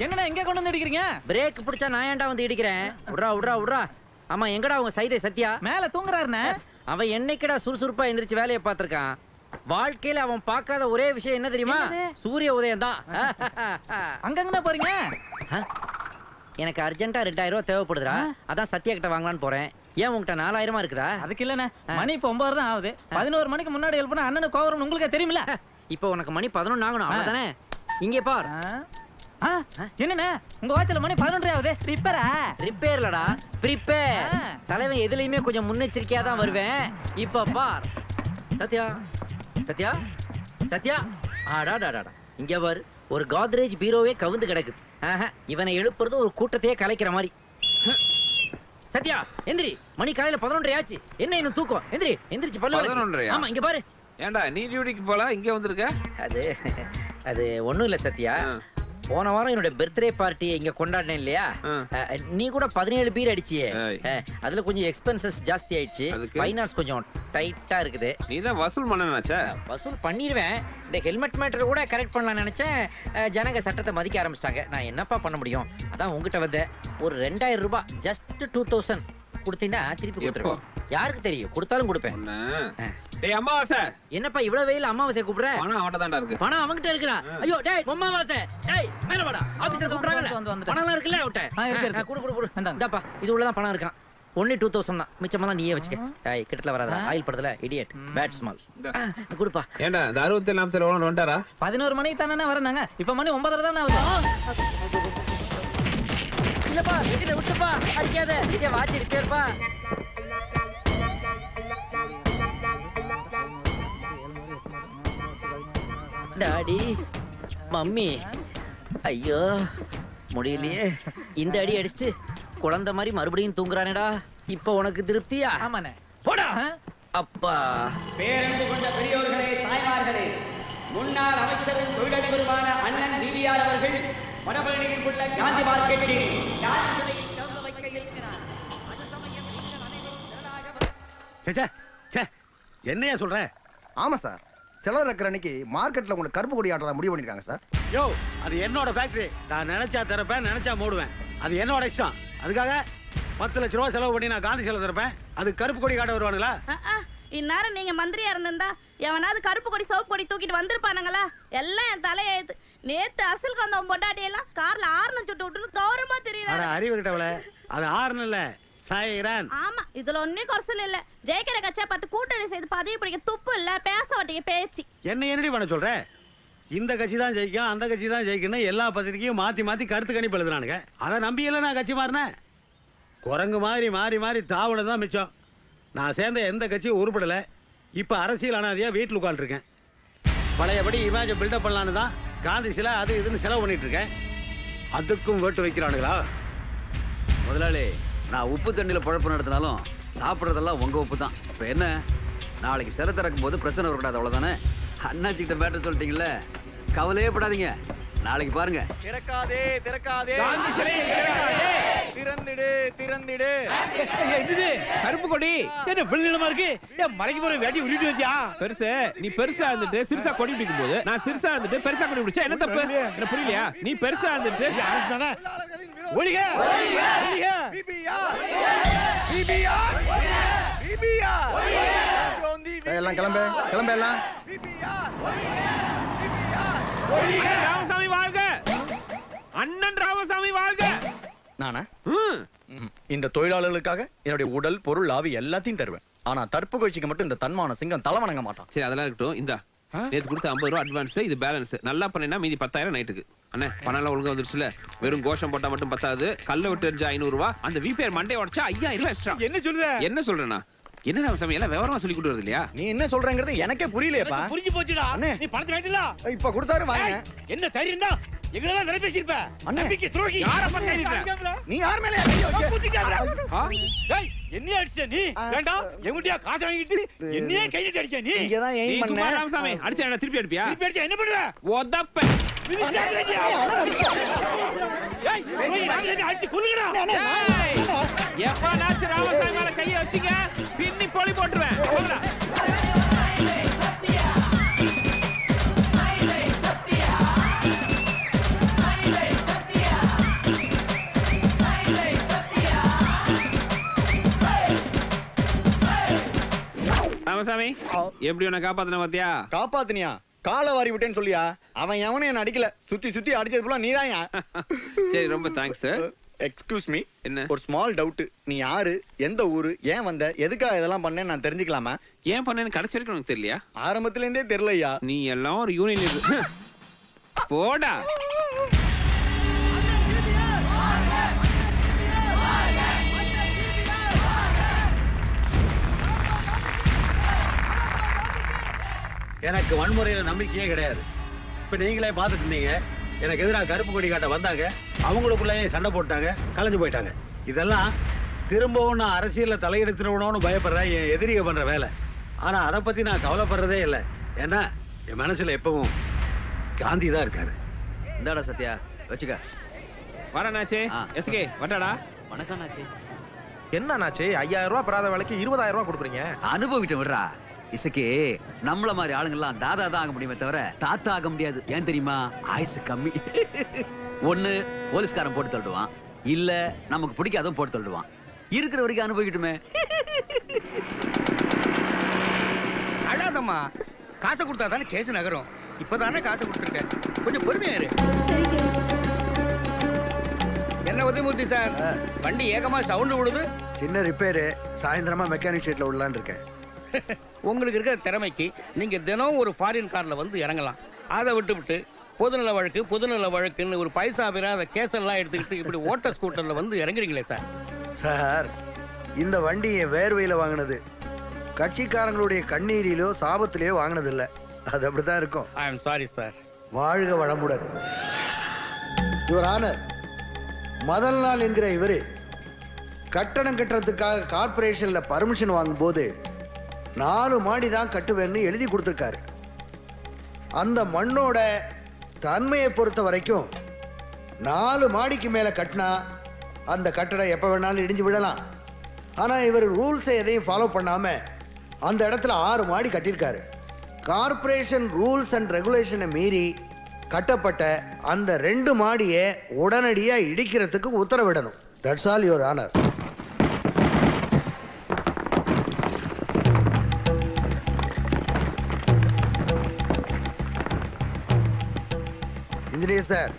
என்னடா எங்க கொண்டு வந்து இடிக்கிறீங்க? பிரேக் பிடிச்சா நான் ஏன்டா வந்து இடிக்கிறேன்? உட்றா உட்றா உட்றா. ஆமா, எங்கடா உங்க சைதே சத்யா? மேல தூங்குறாருண்ணே. அவன் என்னைக்கடா சுறுசுறுப்பா எந்திரிச்சு வேலையை பார்த்திருக்கான்? வாழ்க்கையில அவன் பார்க்காத ஒரே விஷயம் என்ன தெரியுமா? சூரிய உதயம் தான். அங்கங்கண்ணா போறீங்க? எனக்கு அர்ஜென்ட்டா 2000 ரூபாய் தேவைப்படுதுடா. அதான் சத்யா கிட்ட வாங்கலான்னு போறேன். ஏன் உங்ககிட்ட 4000 இருக்குதா? அதுக்கு இல்லண்ணே, மணி இப்ப 9 தான் ஆகுது. 11 மணிக்கு முன்னாடி எழுப்புனா அண்ணனுக்கு கோவம் உங்களுக்கே தெரியுமில்ல. இப்போ உனக்கு மணி 11 ஆகணும், அவ்வளவுதானே? இங்கே பார். என்னண்ணே உங்க வாட்சில மணி 11 ஆகுது. ரிப்பேரா? ரிப்பேர்லடா, ப்ரிப்பேர். தலைவன் எதுலயுமே கொஞ்சம் முன்னெச்சரிக்கையா தான் வருவேன். இப்ப பார். சத்யா சத்யா சத்யா, ஆடாடாடா, இங்க பாரு, ஒரு கோத்ரேஜ் பீரோவே கவுந்து கிடக்குது. இவனை எழுப்புறது ஒரு கூட்டத்தையே கலைக்கிற மாதிரி. சத்யா எந்திரி, மணி காலையில 11 ஆச்சு. என்ன இன்னும் தூக்கம்? எந்திரி, எந்திரிச்சு பல்லு விளக்கு. ஆமா, இங்க பாரு. ஏண்டா நீ டியூட்டிக்கு போல இங்க வந்திருக்க? அது ஒண்ணும் இல்ல சத்யா. போன வாரம் என்னோட பர்த்டே பார்ட்டி இங்க கொண்டாடினேன் இல்லையா? நீ கூட 17 பீர் அடிச்சியே. அதுல கொஞ்சம் எக்ஸ்பென்சஸ் ஜாஸ்தி ஆயிடுச்சு. ஃபைனான்ஸ் கொஞ்சம் டைட்டா இருக்குது. நீ தான் வசூல் பண்ணனாச்சே. வசூல் பண்ணிடுவேன். இந்த ஹெல்மெட் மேட்டர் கூட கரெக்ட் பண்ணலாம்னு நினைச்சேன். ஜனங்க சட்டத்தை மதிக்க ஆரம்பிச்சிட்டாங்க. நான் என்னப்பா பண்ண முடியும்? அதான் உங்ககிட்ட வந்தேன். ஒரு 2000 ரூபாய், ஜஸ்ட் 2000 கொடுத்தீங்கன்னா திருப்பி கொடுத்துருவேன். யாருக்கு தெரியும், கொடுத்தாலும் கொடுப்பேன். டேய் அம்மாவாசை, என்னப்பா இவ்வளவு வெயில அம்மாவாசை கூப்பிடுற? பணம் அவன்கிட்ட தான்டா இருக்கு. பணம் அவன்கிட்ட இருக்குடா. ஐயோ டேய் அம்மாவாசை, டேய் மேல வாடா. ஆபீஸ்ல கூப்பிடுறாங்க. பணம்லாம் இருக்குல்ல அவன்கிட்ட? குடு. இந்தாப்பா, இது உள்ளதான் பணம் இருக்கான். ஒன்லி 2000 தான். மிச்சமெல்லாம் நீயே வச்சுக்க. டேய் கிட்டத்துல வராதடா. ஆயில் படுதல இடியட். Bad smell. குடுப்பா. ஏண்டா இந்த 67 நாமத்துல எவ்வளவு வந்துட்டாரா? 11 மணிக்கு தானே வரனாங்க. இப்ப மணி 9:30 தானே ஆகுது. இல்லப்பா, என்கிட்ட விட்டுப்பா. அடிக்காத. இங்க வாட்ச் இருக்கேப்பா. டாடி, மம்மி, ஐயோ முடியலையே. இந்த அடி அடிச்சுட்டு குழந்தை மாதிரி மறுபடியும் தூங்குறானேடா. இப்ப உனக்கு திருப்தியா? ஆமாண்ணே. போடா. அப்பா. பேரன்பு கொண்ட பெரியோர்களே, தாய்மார்களே, முன்னாள் அமைச்சரும் தொழிலதிபருமான அண்ணன் பிவிஆர் அவர்கள் வடபழனியில் உள்ள காந்தி மார்க்கெட்டில் காந்தி சிலையை திறந்து வைக்க இருக்கிறார். அது சமயம் நீங்கள் அனைவரும் திரளாக என்னையா சொல்ற? ஆமா சார், செலவு இருக்கிற அன்னைக்கு மார்க்கெட்ல உங்களுக்கு கருப்பு கொடி ஆட்டத்தை முடிவு பண்ணிருக்காங்க சார். யோ, அது என்னோட ஃபேக்டரி. நான் நினைச்சா திறப்பேன், நினைச்சா மூடுவேன். அது என்னோட இஷ்டம். அதுக்காக 10 லட்ச ரூபா செலவு பண்ணி நான் காந்தி சிலை திறப்பேன். அது கருப்பு கொடி காட்ட வருவானுங்களா? இந்நேரம் நீங்க மந்திரியா இருந்திருந்தா எவனாவது கருப்பு கொடி சிவப்பு கொடி தூக்கிட்டு வந்திருப்பானுங்களா? எல்லாம் என் தலையெழுத்து. நேத்து அரசியலுக்கு வந்தவன் பொண்டாட்டி எல்லாம் கார்ல ஆறுன்னு சுட்டு விட்டு கௌரவமா தெரியுறாங்க. அறிவு கிட்டவள, அது ஆறுன்னு இல்ல, சாயிரான். ஆமா, இதுல ஒன்னும் குறைச்சல் இல்ல. ஜெயிக்கிற கட்சியா பார்த்து கூட்டணி செய்து பதவி பிடிக்க துப்பு இல்ல, பேச மாட்டீங்க பேச்சு. என்னடி பண்ண சொல்ற? இந்த கட்சி தான் ஜெயிக்கும், அந்த கட்சி தான் ஜெயிக்கணும், எல்லா பத்திரிக்கையும் மாத்தி மாத்தி கருத்து கணிப்பு எழுதுறானுங்க. அதை நம்பியெல்லாம் நான் கட்சி மாறினேன். குரங்கு மாதிரி மாறி மாறி தாவுனது தான் மிச்சம். நான் சேர்ந்த எந்த கட்சியும் உருப்படல. இப்ப அரசியல் அனாதையா வீட்டில் உட்காந்துருக்கேன். பழையபடி இமேஜை பில்டப் பண்ணலான்னு தான் காந்தி சிலை அது இதுன்னு செலவு பண்ணிட்டு இருக்கேன். அதுக்கும் வேட்டு வைக்கிறானுங்களா? முதலாளி, நான் உப்பு தண்ணியில் பழப்பு நடத்தினாலும் சாப்பிட்றதெல்லாம் உங்க உப்பு தான். இப்போ என்ன, நாளைக்கு சிலை திறக்கும் போது பிரச்சனை வரக்கூடாது, அவ்வளோதானே? அண்ணாச்சிக்கிட்ட மேட்டர் சொல்லிட்டீங்கல்ல, கவலையே படாதீங்க. நாளைக்கு பாருங்க. திறக்காதே திறக்காதே, திறந்திடு திறந்திடு. கருப்பு கொடி என்ன பிள்ளைமா இருக்கு? மலைக்கு போற வேட்டி உருட்டி வச்சியா? பெருசு, நீ பெருசா இருந்துட்டு சிறுசா கொடி பிடிக்கும் போது நான் சிறுசா இருந்துட்டு பெருசா கொடி பிடிச்சா என்ன தப்பு? என்ன புரியலையா? நீ பெருசா இருந்துட்டு ஒழிக ஒழிக எல்லாம் கிளம்பு கிளம்பு எல்லாம். ராமசாமி வாழ்க! அண்ணன் ராமசாமி வாழ்க! நானா இந்த தொழிலாளர்களுக்காக என்னுடைய உடல் பொருள் ஆவி எல்லாத்தையும் தருவேன். ஆனா தற்புகழ்ச்சிக்கு மட்டும் இந்த தன்மான சிங்கம் தலை வணங்க மாட்டான். சரி, அதெல்லாம் இருக்கட்டும். இந்த நேத்து கொடுத்த 50 ரூபா அட்வான்ஸ், இது பேலன்ஸ். நல்லா பண்ணினா மீதி 10,000 நைட்டுக்கு. அண்ணே, பணம் எல்லாம் ஒழுங்கா வந்துருச்சுல. வெறும் கோஷம் போட்டா மட்டும் பத்தாது. கல்ல விட்டு எரிஞ்சா 500 ரூபா, அந்த விபிஆர் மண்டே உடைச்சா 5000 எக்ஸ்ட்ரா. என்ன சொல்ற? என்ன சொல்றேன்னா என்ன ராமசாமி எல்லாம் விவரமா சொல்லி கொடுத்து இல்லையா? நீ என்ன சொல்றங்கிறது எனக்கே புரியலையேப்பா. புரிஞ்சு போச்சுடா. நீ பணத்தை வாங்கிட்டல? இப்ப கொடுத்தாரு வாங்க. என்ன தைரியம் தான் எங்களெல்லாம் நிறைய பேசிருப்ப. நம்பிக்கை துரோகி. யார பண்றீங்க? நீ யார் மேல அடிச்ச? டேய், என்ன அடிச்ச நீ? வேண்டாம், எங்கட்டியா காசு வாங்கிட்டு என்னையே கை நீட்டி அடிச்ச நீ? இங்க தான் நீ எய்ம் சும்மா பண்ண. ராமசாமி அடிச்சா என்ன திருப்பி அடிப்பியா? திருப்பி அடிச்சா என்ன பண்ணுவ? ஒதப்ப. ஏய், ராமசாமி அடிச்சு கொல்லுங்கடா. எப்பா நாச்சு ராமசாமி மேல கையை வச்சீங்க, பின்னி பொலி போட்டுருவேன். போங்கடா. ராமசாமி எப்படி உன்னை காப்பாத்தின பாத்தியா? காப்பாத்தினியா? காலை வாரி விட்டேன்னு சொல்லியா? அவன் எவனும் என்ன அடிக்கல, சுத்தி சுத்தி அடிச்சது போல நீதான். சரி, ரொம்ப தேங்க்ஸ். எக்ஸ்கியூஸ் மீ, என்ன? ஒரு ஸ்மால் டவுட். நீ யாரு, எந்த ஊரு, ஏன் வந்த, எதுக்காக இதெல்லாம் பண்ணேன்னு நான் தெரிஞ்சுக்கலாமா? ஏன் பண்ணேன்னு கடைசி வரைக்கும் உனக்கு தெரியலையா? ஆரம்பத்துல இருந்தே தெரியலையா? நீ எல்லாம் ஒரு யூனியன் போடா. எனக்கு வன்முறையில நம்பிக்கையே கிடையாது. இப்ப நீங்களே பார்த்துட்டு இருந்தீங்க, எனக்கு எதிராக கருப்பு கொடி காட்ட வந்தாங்க, அவங்களுக்குள்ளேயே சண்டை போட்டாங்க, கலைஞ்சு போயிட்டாங்க. இதெல்லாம் திரும்பவும் நான் அரசியல்ல தலையெடுத்துடணும்னு பயப்படுறேன், என் எதிரிக பண்ற வேலை. ஆனா அதை பத்தி நான் கவலைப்படுறதே இல்லை. ஏன்னா என் மனசுல எப்பவும் காந்தி தான் இருக்காரு. இந்தாடா சத்யா, வச்சுக்க. வரண்ணாச்சே. எஸ்கே வட்டாடா. வணக்கம் நாச்சி. என்ன நாச்சு 5000 ரூபாய் பெறாத வேலைக்கு 20000 ரூபாய் கொடுக்குறீங்க? அனுபவிட்டு விடுறா. இசக்கே, நம்மள மாதிரி ஆளுங்கெல்லாம் தாதா தான் ஆக முடியுமே தவிர தாத்தா ஆக முடியாது. ஏன் தெரியுமா? ஆயுசு கம்மி. ஒண்ணு போலீஸ்காரன் போட்டு தள்ளுவான், இல்ல நமக்கு பிடிக்காதும் போட்டு தள்ளுவான். இருக்கிற வரைக்கும் அனுபவிக்கட்டுமே. அழாதம்மா, காசை கொடுத்தா தானே கேஸ் நகரும். இப்பதானே காசை கொடுத்துருக்கேன், கொஞ்சம் பொறுமையா இரு. என்ன உதயமூர்த்தி சார், வண்டி ஏகமா சவுண்ட் விடுது. சின்ன ரிப்பேரு, சாயந்தரமா மெக்கானிக் ஷெட்ல விடலான்னு இருக்கேன். உங்களுக்கு இருக்கிற திறமைக்கு நீங்க தினம் ஒரு ஃபாரின் கார்ல வந்து இறங்கலாம். அதை விட்டு பொதுநல வழக்குன்னு ஒரு பைசா பெறாத கேஸெல்லாம் எடுத்துக்கிட்டு இப்படி ஓட்ட ஸ்கூட்டர்ல வந்து இறங்குறீங்களே சார். சார், இந்த வண்டி என் வேர்வையில வாங்கினது, கட்சிக்காரங்களுடைய கண்ணீரிலோ சாபத்திலேயோ வாங்கினது இல்ல. அது அப்படித்தான் இருக்கும். I am sorry sir. வாழ்க வளமுடன். யுவர் ஆனர், முதல் நாள் என்கிற இவரு கட்டடம் கட்டுறதுக்காக கார்பரேஷன்ல பர்மிஷன் வாங்கும் போது 4 மாடி தான் கட்டுவேன்னு எழுதி கொடுத்துருக்காரு. அந்த மண்ணோட தன்மையை பொறுத்த வரைக்கும் 4 மாடிக்கு மேல கட்டினா அந்த கட்டடம் எப்ப வேணாலும் இடிஞ்சு விடலாம். ஆனா இவர் ரூல்ஸை எதையும் ஃபாலோ பண்ணாம அந்த இடத்துல 6 மாடி கட்டியிருக்காரு. கார்பரேஷன் ரூல்ஸ் அண்ட் ரெகுலேஷனை மீறி கட்டப்பட்ட அந்த 2 மாடியை உடனடியா இடிக்கிறதுக்கு உத்தரவிடணும். That's all your honour. Engineer sir,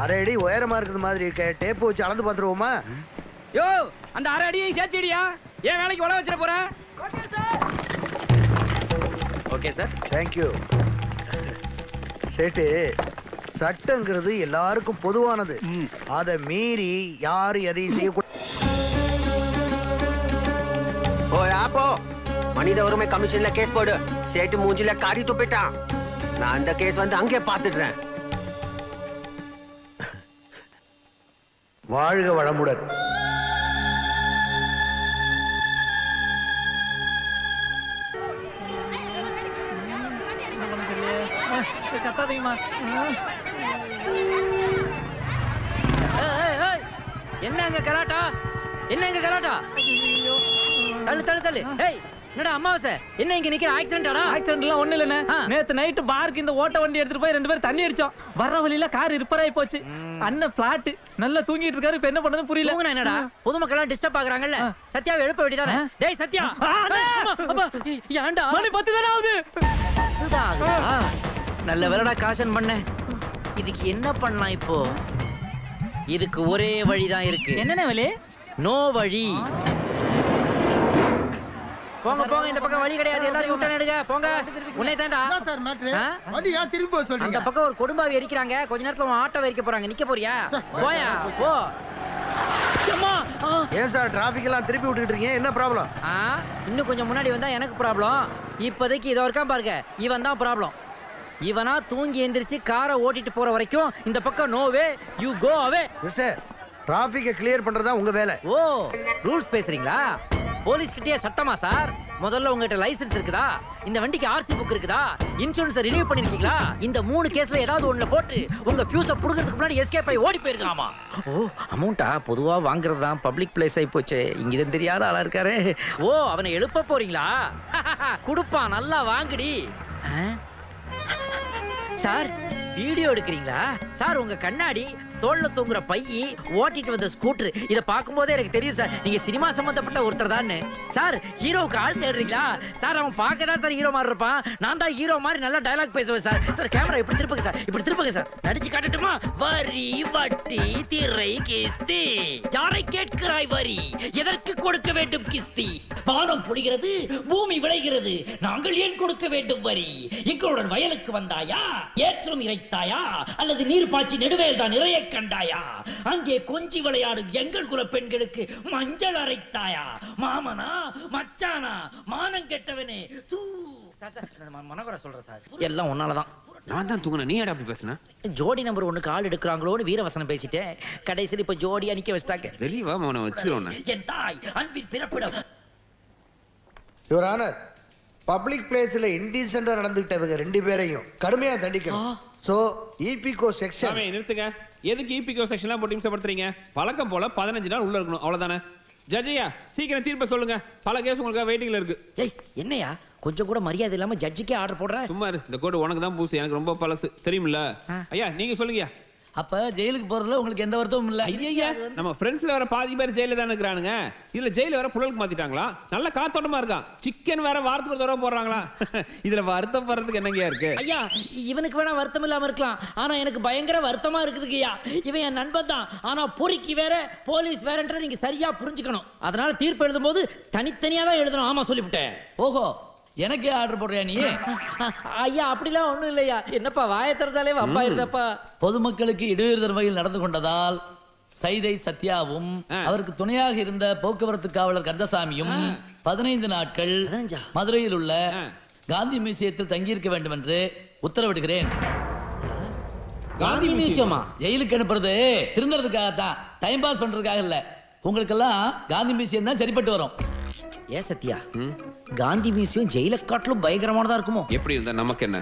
அரை அடி உயரமா இருக்கிற மாதிரி இருக்க, டேப் வச்சு அளந்து பாத்துருவோமா? யோ, அந்த அரை அடியை சேர்த்திடியா? ஏன் வேலைக்கு உழ வச்சிட போற? Okay sir. தேங்க்யூ. சேட்டு, சட்டங்கிறது எல்லாருக்கும் பொதுவானது. அதை மீறி யாரும் எதையும் செய்யக்கூடாது. மனித உரிமை கமிஷன்ல கேஸ் போடு. சேட்டு மூஞ்சில காரி துப்பிட்டான். நான் அந்த கேஸ் வந்து அங்கே பார்த்துடுறேன். வாழ்க வளமுடன். கத்தாதீங்கம்மா. என்னங்க கலாட்டா? என்னங்க கலாட்டா? தள்ளு தள்ளு தள்ளு. ஏய், என்னடா அம்மாவாசை, என்ன இங்க நிக்கிற? ஆக்சிடென்ட்டாடா? ஆக்சிடென்ட்லாம் ஒண்ணு இல்லண்ணே. நேத்து நைட் பார்க்கு இந்த ஓட்ட வண்டி எடுத்துட்டு போய் 2 பேரும் தண்ணி அடிச்சோம். வர்ற வழியில கார் ரிப்பேர் ஆயி போச்சு. அண்ணன் பிளாட் நல்லா தூங்கிட்டு இருக்காரு. இப்ப என்ன பண்றது புரியல. தூங்குனா என்னடா? பொதுமக்கள் டிஸ்டர்ப் ஆகுறாங்கல்ல. சத்யாவை எழுப்ப வேண்டியதானே? டேய் சத்யா. ஏன்டா? மணி 10 தானே ஆகுது. நல்ல வேலைடா காஷன் பண்ண. இதுக்கு என்ன பண்ணலாம் இப்போ? இதுக்கு ஒரே வழிதான் இருக்கு. என்னென்ன வழி? நோ வழி. போங்க போங்க, இந்த பக்கம் வழி கிடையாது. எல்லாரும் யூ டர்ன் எடுங்க. போங்க. உன்னை தான்டா சார் மேட்ரு. வண்டி ஏன் திரும்பி போக சொல்றீங்க? அந்த பக்கம் ஒரு கொடும்பாவி எரிக்கிறாங்க. கொஞ்ச நேரத்துல உன் ஆட்டோ எரிக்க போறாங்க. நிக்க போறியா? போயா போ. அம்மா, ஏன் சார் டிராபிக் எல்லாம் திருப்பி விட்டுட்டு இருக்கீங்க? என்ன ப்ராப்ளம்? இன்னும் கொஞ்சம் முன்னாடி வந்தா எனக்கு ப்ராப்ளம். இப்போதைக்கு இதோ இருக்கான் பாருங்க, இவன் தான் ப்ராப்ளம். இவனா தூங்கி எந்திரிச்சு காரை ஓட்டிட்டு போற வரைக்கும் இந்த பக்கம் no way, you go away. Mister, டிராபிக்கை கிளியர் பண்றதா உங்க வேலை. ஓ, ரூல்ஸ் பேசுறீங்களா? போலீஸ் கிட்டே சட்டமா சார்? முதல்ல உங்ககிட்ட லைசென்ஸ் இருக்குதா? இந்த வண்டிக்கு ஆர்சி புக் இருக்குதா? இன்சூரன்ஸ் ரினியூ பண்ணிருக்கீங்களா? இந்த 3 கேஸ்ல ஏதாவது ஒண்ணுல போட்டு உங்க ஃபியூஸ புடுங்கிறதுக்கு முன்னாடி எஸ்கேப் ஆகி ஓடி போயிருக்காமா? ஓ, அமௌண்டா பொதுவா வாங்குறது தான் பப்ளிக் பிளேஸ் ஆகி போச்சு. இங்க தான் தெரியாத ஆளா இருக்காரு. ஓ, அவனை எழுப்ப போறீங்களா? குடுப்பான், நல்லா வாங்குடி. சார், வீடியோ எடுக்கிறீங்களா சார்? உங்க கண்ணாடி, தோல்ல தூங்குற பையி, ஓட்டிட்டு வந்த ஸ்கூட்டர், இத பாக்கும்போதே எனக்கு தெரியும் சார் நீங்க சினிமா சம்பந்தப்பட்ட ஒருத்தர் தான். சார் ஹீரோவுக்கு ஆள் தேடுறீங்களா சார்? அவன் பார்க்கதான் சார் ஹீரோ மாதிரி இருப்பான். நான் தான் ஹீரோ மாதிரி நல்லா டயலாக் பேசுவேன் சார். சார் கேமரா இப்படி திருப்புங்க சார், இப்படி திருப்புங்க சார். நடிச்சு காட்டட்டுமா? வரி, வட்டி, திரை, கிஸ்தி. யாரை கேட்கிறாய் வரி? எதற்கு கொடுக்க வேண்டும் கிஸ்தி? வானம் பொழிகிறது, பூமி விளைகிறது, நாங்கள் ஏன் கொடுக்க வேண்டும் வரி? எங்களுடன் வயலுக்கு வந்தாயா? ஏற்றம் இறைத்தாயா? அல்லது நீர் பாய்ச்சி நெடுவேல் தான் நிறைய கண்டாயா? அங்கே கொஞ்சி விளையாடும் எங்கள் குல பெண்களுக்கு மஞ்சள் அரைத்தாயா? மாமனா மச்சானா மானம் கெட்டவனே தூ. மனவர சொல்றேன் சார், எல்லாம் உன்னாலதான். நான் தான் தூங்குன, நீ அப்படி பேசுன? ஜோடி நம்பர் 1 ஆள் எடுக்கிறாங்களோன்னு வீரவசனம் பேசிட்டேன். கடைசியில் இப்ப ஜோடி அணிக்க வச்சிட்டாங்க. வெளியே வா மவனை வச்சிருவோம். என் தாய் அன்பின் பிறப்பிடம். யுவர் ஆனர், பப்ளிக் பிளேஸ்ல இன்டீசென்டா நடந்துகிட்டவங்க 2 பேரையும் கடுமையா தண்டிக்கணும். So ஈபிகோ section. நிறுத்துங்க. எதுக்கு ஈபிகோ செக்ஷன்லாம் போட்டு இம்சப்படுத்துறீங்க? பழக்கம் போல 15 நாள் உள்ள இருக்கணும், அவ்வளவுதானே? ஜட்ஜியா சீக்கிரம் தீர்ப்பை சொல்லுங்க. பல கேஸ் உங்களுக்கு வெயிட்டிங்ல இருக்கு. ஏய் என்னையா கொஞ்சம் கூட மரியாதை இல்லாம ஜட்ஜிக்கே ஆர்டர் போடுற? சும்மா இரு. இந்த கோடு உனக்கு தான் பூசு, எனக்கு ரொம்ப பழசு தெரியுமில்ல. ஐயா நீங்க சொல்லுங்க. அப்ப ஜெயிலுக்கு போறதுல உங்களுக்கு எந்த வருத்தமும் இல்ல? ஐயா நம்ம ஃப்ரெண்ட்ஸ்ல வர பாதி பேர் ஜெயில தானே இருக்கிறானுங்க. இதுல ஜெயில வர புழலுக்கு மாத்திட்டாங்களா? நல்ல காத்தோட்டமா இருக்கான். சிக்கன் வேற வாரத்துக்கு ஒரு தடவை போடுறாங்களா? இதுல வருத்தம் போறதுக்கு என்னங்கயா இருக்கு? ஐயா இவனுக்கு வேணா வருத்தம் இல்லாம இருக்கலாம், ஆனா எனக்கு பயங்கர வருத்தமா இருக்குதுங்கய்யா. இவன் என் நண்பன் தான், ஆனா பொறுக்கி வேற போலீஸ் வேறன்ற நீங்க சரியா புரிஞ்சுக்கணும். அதனால தீர்ப்பு எழுதும் போது தனித்தனியா தான் எழுதணும். ஆமா சொல்லிவிட்டேன். ஓஹோ, எனக்கே ஆர்டர் போடுறியா நீ? ஐயா அப்படிலாம் ஒண்ணும் இல்லையா. என்னப்பா வாயை திறந்தாலே வம்பா இருந்தப்பா. பொதுமக்களுக்கு இடையூறு தரும் வகையில் நடந்து கொண்டதால் சைதை சத்யாவும் அவருக்கு துணையாக இருந்த போக்குவரத்து காவலர் கந்தசாமியும் 15 நாட்கள் மதுரையில் உள்ள காந்தி மியூசியத்தில் தங்கியிருக்க வேண்டும் என்று உத்தரவிடுகிறேன். காந்தி மியூசியமா? ஜெயிலுக்கு அனுப்புறது திருந்தறதுக்காகத்தான், டைம் பாஸ் பண்றதுக்காக இல்ல. உங்களுக்கெல்லாம் காந்தி மியூசியம் தான் சரிப்பட்டு வரும். ஏன் சத்யா, காந்தி மியூசியம் ஜெயில காட்டிலும் பயங்கரமானதா இருக்குமோ? எப்படி இருந்தா நமக்கு என்ன?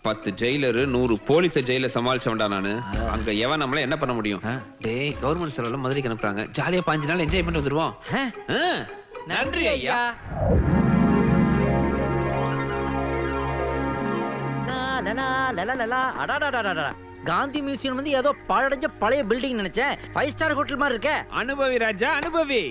10 ஜெயிலரு 100 போலீஸ ஜெயில சமாளிச்சவன்டா நானு. அங்க எவன் நம்மள என்ன பண்ண முடியும்? டேய் கவர்மெண்ட் செலவுல மதுரைக்கு அனுப்புறாங்க, ஜாலியா 5 நாள் என்ஜாய் பண்ணிட்டு வந்துருவோம். நன்றி ஐயா. காந்தி மியூசியம் வந்து ஏதோ பாழடைஞ்ச பழைய பில்டிங் நினைச்சேன். 5 ஸ்டார் ஹோட்டல் மாதிரி இருக்க. அனுபவி ராஜா அனுபவி.